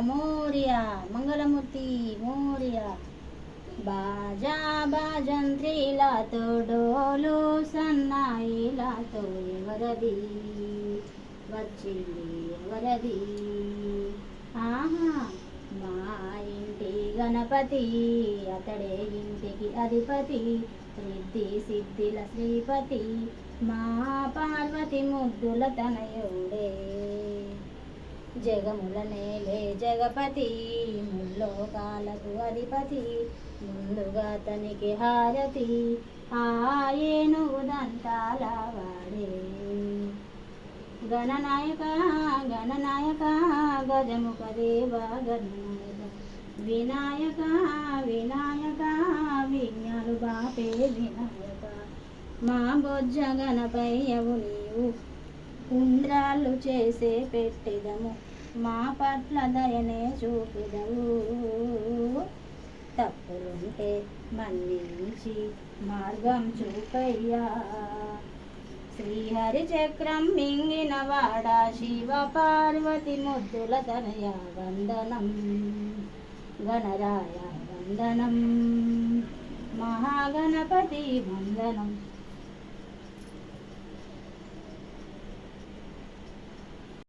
మోరియా మంగళమూర్తి మోరియా. బాజా బాజంత్రీలతో డోలు సన్నాయిలతో ఎవరది వచ్చింది ఎవరది? ఆహా మా ఇంటి గణపతి అతడే ఇంటికి అధిపతి, రిద్ధి సిద్ధిల శ్రీపతి, మా పార్వతి ముద్దుల తనయుడే. జగముల నేలే జగపతి, ముల్లోకాలకు అధిపతి, ముందుగా తనికి హారతి, ఆ ఏనుగు దంతాల వాడే. గణనాయక గణనాయక గజముఖ దేవ గణనాయక, వినాయక వినాయక విజ్ఞాలు బాపే వినాయక. మా బొజ్జ గణపయ్యవు నీవు, ఉండ్రాళ్ళు చేసే పెట్టెదము, మా పట్ల దయనే చూపెదవు. తప్పులుంటే మన్నించి మార్గం చూపయ్యా. శ్రీహరి చక్రం మింగిన వాడ శివ పార్వతి ముద్దుల తనయ వందనం, గణరాయ వందనం, మహాగణపతి వందనం.